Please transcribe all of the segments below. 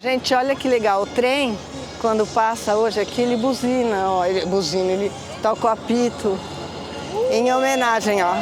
Gente, olha que legal, o trem, quando passa hoje aqui, ele buzina, ó, ele toca o apito, em homenagem, ó.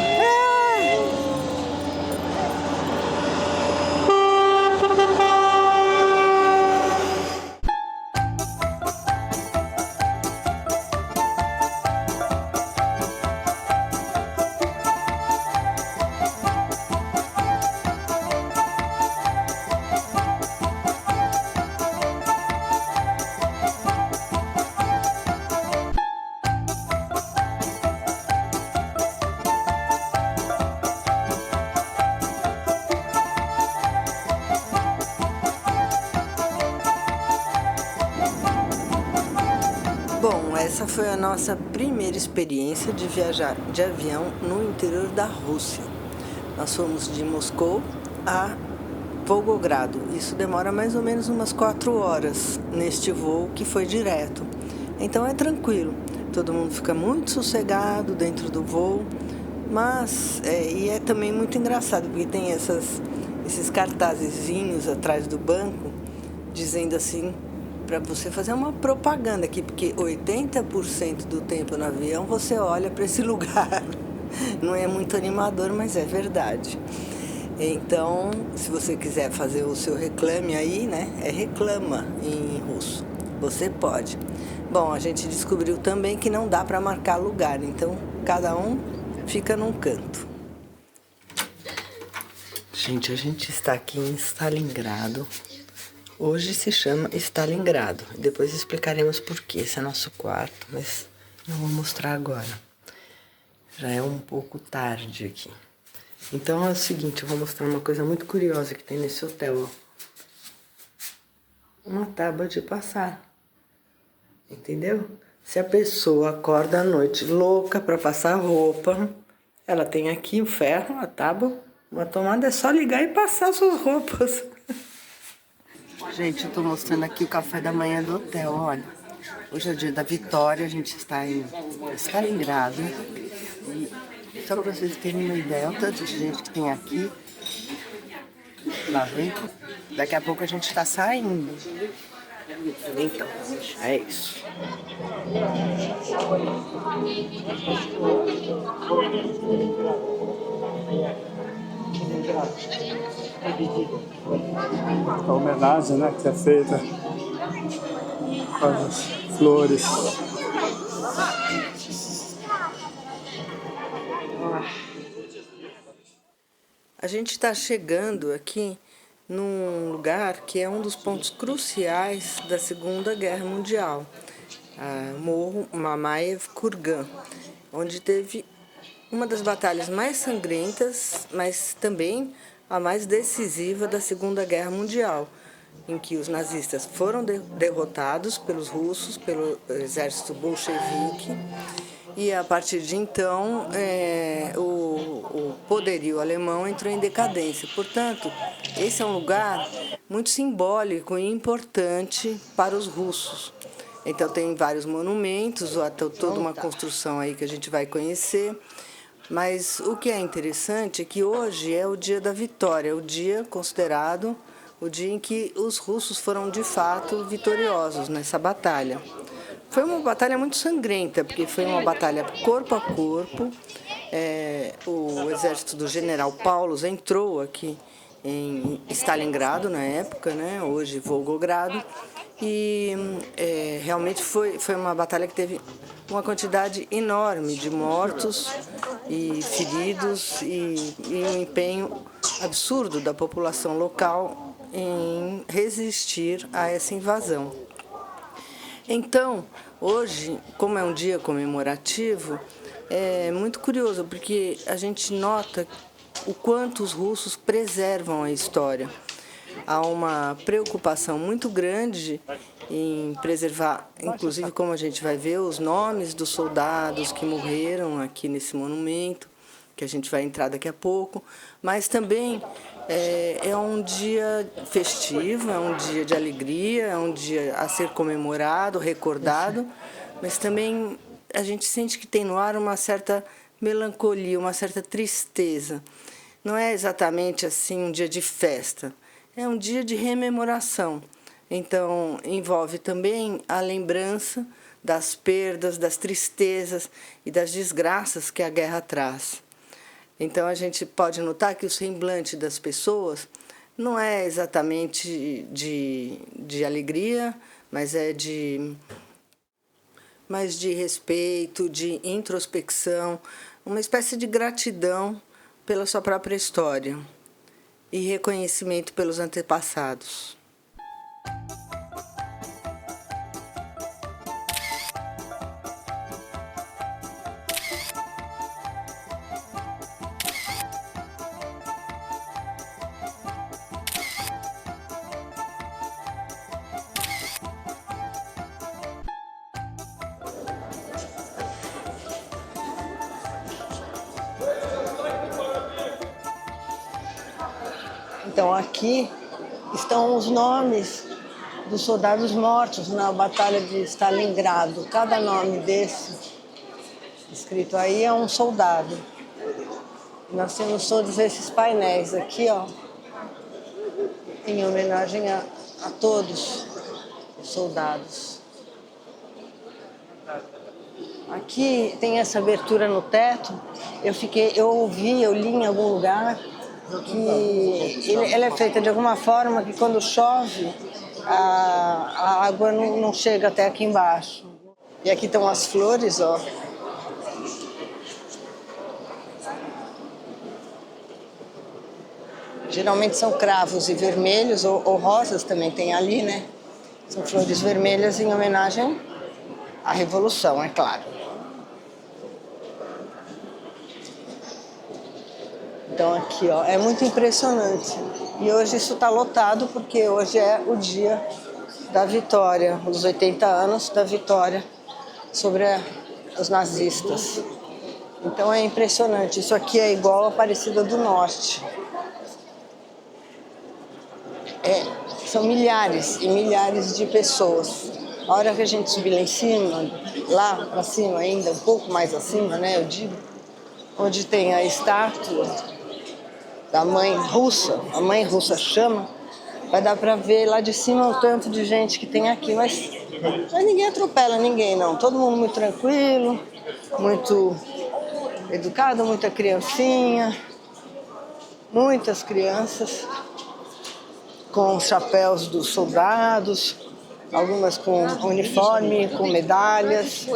Bom, essa foi a nossa primeira experiência de viajar de avião no interior da Rússia. Nós fomos de Moscou a Volgogrado. Isso demora mais ou menos umas 4 horas neste voo que foi direto. Então é tranquilo, todo mundo fica muito sossegado dentro do voo, mas e é também muito engraçado porque tem esses cartazezinhos atrás do banco dizendo assim, para você fazer uma propaganda aqui, porque 80% do tempo no avião você olha para esse lugar. Não é muito animador, mas é verdade. Então, se você quiser fazer o seu reclame aí, né? É reclama em russo. Você pode. Bom, a gente descobriu também que não dá para marcar lugar, então cada um fica num canto. Gente, a gente está aqui em Stalingrado. Hoje se chama Stalingrado. Depois explicaremos por quê. Esse é nosso quarto, mas não vou mostrar agora. Já é um pouco tarde aqui. Então é o seguinte, eu vou mostrar uma coisa muito curiosa que tem nesse hotel, ó. Uma tábua de passar. Entendeu? Se a pessoa acorda à noite louca para passar roupa, ela tem aqui o ferro, a tábua, uma tomada, é só ligar e passar suas roupas. Gente, eu tô mostrando aqui o café da manhã do hotel, olha. Hoje é o dia da vitória, a gente está em Stalingrado. E só para vocês terem uma ideia, o tanto de gente que tem aqui. Lá vem. Daqui a pouco a gente está saindo. Então, é isso. A homenagem, né, que é feita com as flores. A gente está chegando aqui num lugar que é um dos pontos cruciais da Segunda Guerra Mundial, Morro Mamayev Kurgan, onde teve uma das batalhas mais sangrentas, mas também a mais decisiva da Segunda Guerra Mundial, em que os nazistas foram derrotados pelos russos, pelo exército bolchevique, e a partir de então o poderio alemão entrou em decadência. Portanto, esse é um lugar muito simbólico e importante para os russos. Então tem vários monumentos, toda uma construção aí que a gente vai conhecer. Mas o que é interessante é que hoje é o dia da vitória, o dia considerado o dia em que os russos foram de fato vitoriosos nessa batalha. Foi uma batalha muito sangrenta, porque foi uma batalha corpo a corpo. O exército do general Paulus entrou aqui em Stalingrado na época, né? Hoje Volgogrado, e realmente foi uma batalha que teve uma quantidade enorme de mortos e feridos e um empenho absurdo da população local em resistir a essa invasão. Então, hoje, como é um dia comemorativo, é muito curioso, porque a gente nota o quanto os russos preservam a história. Há uma preocupação muito grande em preservar, inclusive, como a gente vai ver, os nomes dos soldados que morreram aqui nesse monumento, que a gente vai entrar daqui a pouco, mas também é um dia festivo, é um dia de alegria, é um dia a ser comemorado, recordado, mas também a gente sente que tem no ar uma certa melancolia, uma certa tristeza. Não é exatamente assim um dia de festa, é um dia de rememoração. Então, envolve também a lembrança das perdas, das tristezas e das desgraças que a guerra traz. Então, a gente pode notar que o semblante das pessoas não é exatamente de alegria, mas é de respeito, de introspecção, uma espécie de gratidão pela sua própria história e reconhecimento pelos antepassados. Então, aqui estão os nomes dos soldados mortos na Batalha de Stalingrado. Cada nome desse escrito aí é um soldado. Nós temos todos esses painéis aqui, ó, em homenagem a todos os soldados. Aqui tem essa abertura no teto. Eu li em algum lugar que ela é feita de alguma forma que quando chove a água não chega até aqui embaixo. E aqui estão as flores, ó. Geralmente são cravos e vermelhos, ou rosas também tem ali, né? São flores vermelhas em homenagem à Revolução, é claro. Então aqui, ó, é muito impressionante. E hoje isso está lotado porque hoje é o dia da vitória, os 80 anos da vitória sobre os nazistas. Então é impressionante. Isso aqui é igual a Aparecida do Norte. São milhares e milhares de pessoas. A hora que a gente subir lá em cima, lá para cima ainda, um pouco mais acima, né, eu digo, onde tem a estátua da mãe russa, a mãe russa chama, vai dar para ver lá de cima o tanto de gente que tem aqui, mas ninguém atropela ninguém, não. Todo mundo muito tranquilo, muito educado, muita criancinha, muitas crianças com os chapéus dos soldados, algumas com uniforme, com medalhas,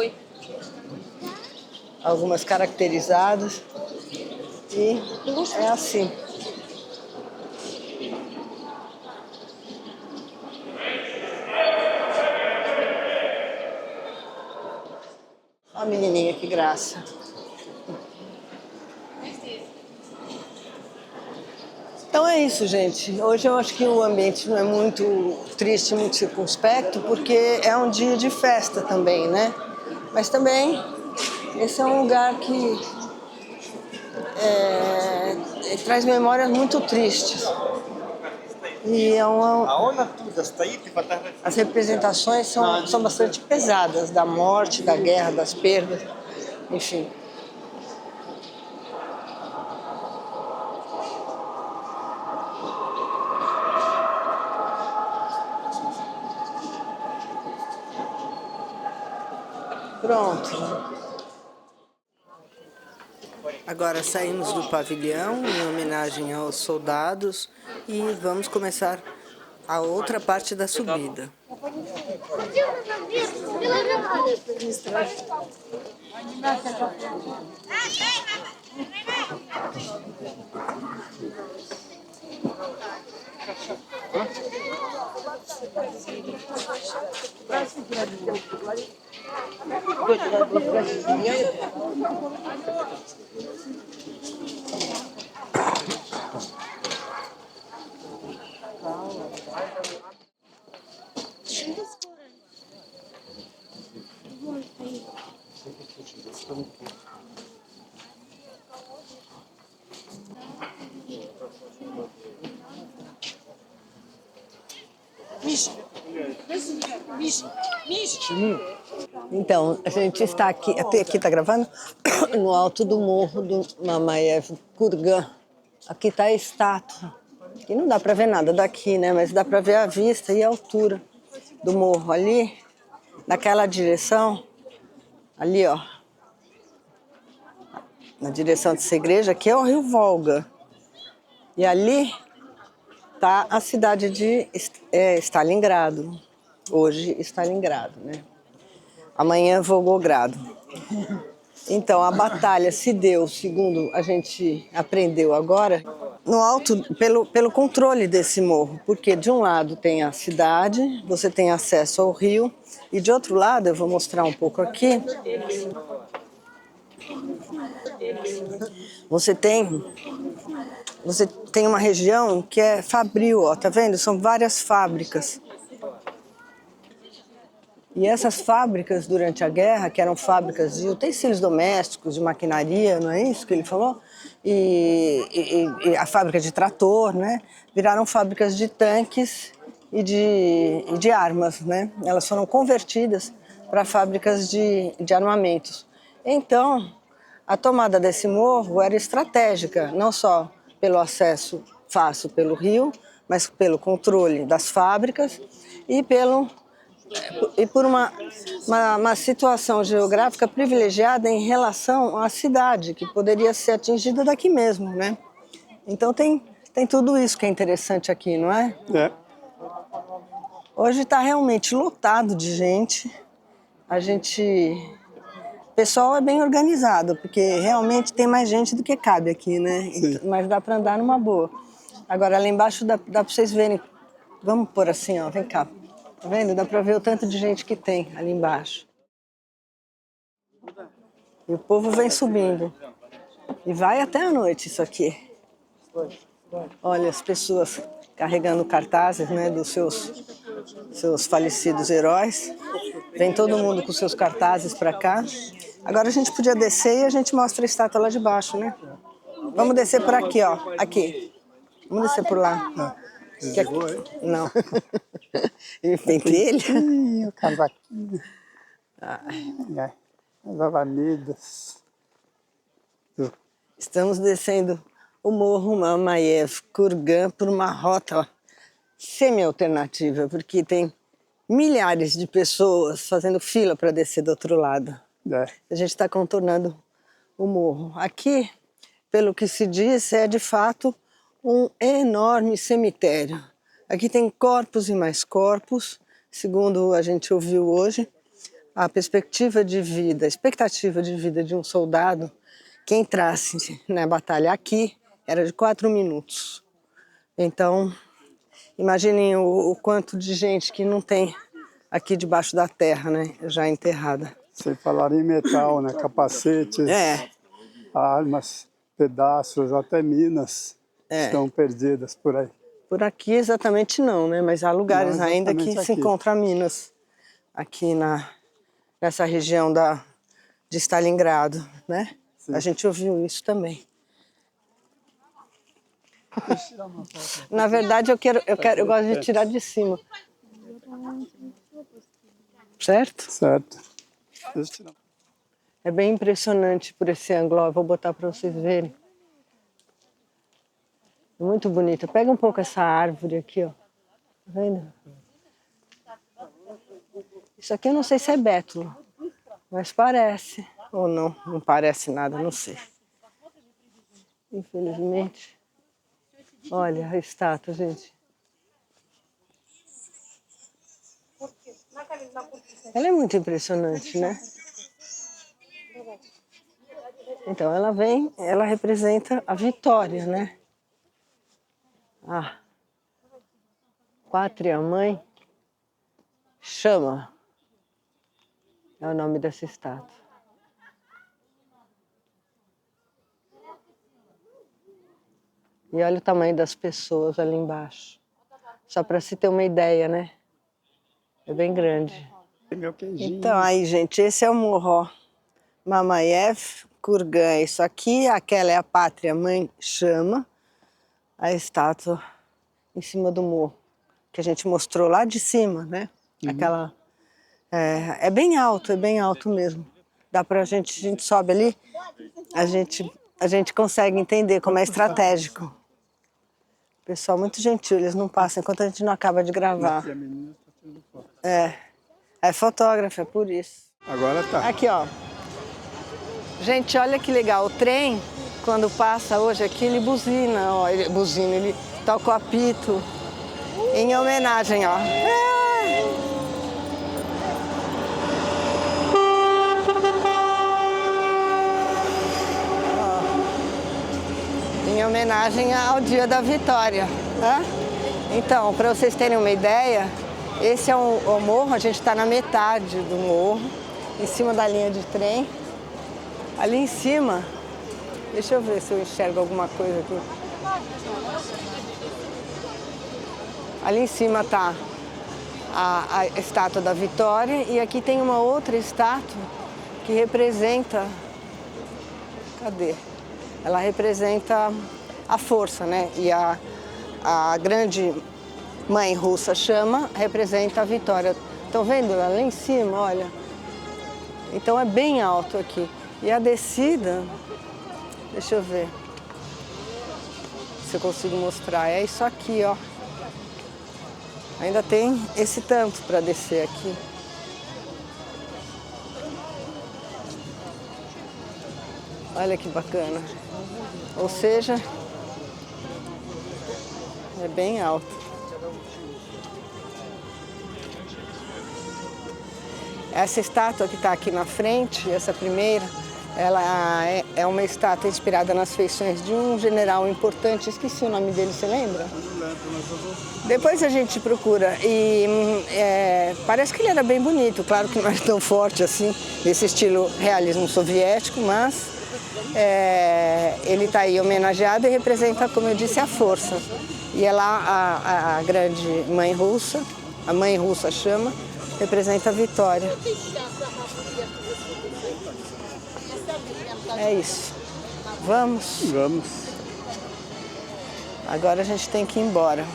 algumas caracterizadas. E é assim. Olha a menininha, que graça. Então é isso, gente. Hoje eu acho que o ambiente não é muito triste, muito circunspecto, porque é um dia de festa também, né? Mas também esse é um lugar que traz memórias muito tristes. E as representações são bastante pesadas, da morte, da guerra, das perdas, enfim. Pronto. Agora saímos do pavilhão em homenagem aos soldados e vamos começar a outra parte da subida. Então, a gente está aqui está gravando, no alto do morro do Mamayev Kurgan. Aqui está a estátua Aqui não dá para ver nada daqui, né? Mas dá para ver a vista e a altura do morro ali, naquela direção, ali, ó. Na direção dessa igreja, aqui é o Rio Volga. E ali tá a cidade de Stalingrado. Hoje, Stalingrado, né? Amanhã, Volgogrado. Então, a batalha se deu, segundo a gente aprendeu agora, no alto, pelo controle desse morro. Porque de um lado tem a cidade, você tem acesso ao rio, e de outro lado, eu vou mostrar um pouco aqui, você tem uma região que é fabril, ó, tá vendo? São várias fábricas. E essas fábricas, durante a guerra, que eram fábricas de utensílios domésticos, de maquinaria, não é isso que ele falou? E a fábrica de trator, né? Viraram fábricas de tanques e de armas, né? Elas foram convertidas para fábricas de armamentos. Então, a tomada desse morro era estratégica, não só pelo acesso fácil pelo rio, mas pelo controle das fábricas e por uma situação geográfica privilegiada em relação à cidade, que poderia ser atingida daqui mesmo, né? Então tem tudo isso que é interessante aqui, não é? É. Hoje está realmente lotado de gente. O pessoal é bem organizado, porque realmente tem mais gente do que cabe aqui, né? Então, mas dá para andar numa boa. Agora, lá embaixo dá para vocês verem. Vamos pôr assim, ó, vem cá. Tá vendo? Dá para ver o tanto de gente que tem ali embaixo. E o povo vem subindo. E vai até a noite isso aqui. Olha, as pessoas carregando cartazes, né, dos seus falecidos heróis. Vem todo mundo com seus cartazes para cá. Agora a gente podia descer e a gente mostra a estátua lá de baixo, né? Vamos descer por aqui, ó. Aqui. Vamos descer por lá. Desligou aí? Não. Entre ele? O cavaquinho. As avenidas. Estamos descendo o morro Mamayev Kurgan por uma rota semi-alternativa, porque tem milhares de pessoas fazendo fila para descer do outro lado. A gente está contornando o morro. Aqui, pelo que se diz, é de fato um enorme cemitério. Aqui tem corpos e mais corpos, segundo a gente ouviu hoje. A expectativa de vida de um soldado que entrasse na batalha aqui era de 4 minutos. Então, imaginem o quanto de gente que não tem aqui debaixo da terra, né, já enterrada. Sem falar em metal, né? Capacetes, armas, pedaços, até minas estão perdidas por aí. Por aqui exatamente não, né? Mas há lugares ainda que se encontram minas aqui nessa região de Stalingrado, né? Sim. A gente ouviu isso também. Na verdade, eu gosto de tirar de cima. Certo? Certo. É bem impressionante por esse ângulo. Eu vou botar para vocês verem. É muito bonito. Pega um pouco essa árvore aqui, ó. Tá vendo? Isso aqui eu não sei se é bétulo, mas parece. Ou não, não parece nada, não sei. Infelizmente. Olha a estátua, gente. Ela é muito impressionante, né? Então, ela representa a vitória, né? A Pátria-Mãe chama. É o nome dessa estátua. E olha o tamanho das pessoas ali embaixo. Só para se ter uma ideia, né? É bem grande. Então, aí, gente, esse é o morro Mamayev Kurgan. Isso aqui, aquela é a Pátria-Mãe chama. A estátua em cima do morro, que a gente mostrou lá de cima, né? Aquela... É bem alto mesmo. Dá pra gente sobe ali, a gente consegue entender como é estratégico. Pessoal muito gentil, eles não passam enquanto a gente não acaba de gravar. E a menina está tirando foto. É fotógrafa, é por isso. Agora tá. Aqui, ó. Gente, olha que legal. O trem, quando passa hoje aqui, ele buzina, ó. Ele toca o apito em homenagem, ó. Em homenagem ao Dia da Vitória. Então, para vocês terem uma ideia, esse é o morro, a gente está na metade do morro, em cima da linha de trem. Ali em cima, deixa eu ver se eu enxergo alguma coisa aqui. Ali em cima está a estátua da Vitória e aqui tem uma outra estátua que representa... Cadê? Ela representa a força, né? E a grande mãe russa chama representa a vitória. Estão vendo ela lá em cima, olha? Então é bem alto aqui. E a descida, deixa eu ver se eu consigo mostrar. É isso aqui, ó. Ainda tem esse tanto para descer aqui. Olha que bacana. Ou seja, é bem alto. Essa estátua que está aqui na frente, essa primeira, ela é uma estátua inspirada nas feições de um general importante. Esqueci o nome dele, você lembra? Depois a gente procura. E parece que ele era bem bonito, claro que não é tão forte assim, nesse estilo realismo soviético, mas ele está aí homenageado e representa, como eu disse, a força. E é lá a grande mãe russa, a mãe russa chama, representa a vitória. É isso. Vamos? Vamos. Agora a gente tem que ir embora.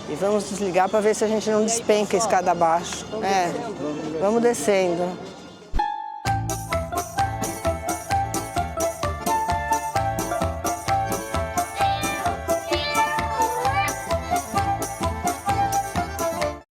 E vamos desligar para ver se a gente não despenca a escada abaixo. Vamos descendo.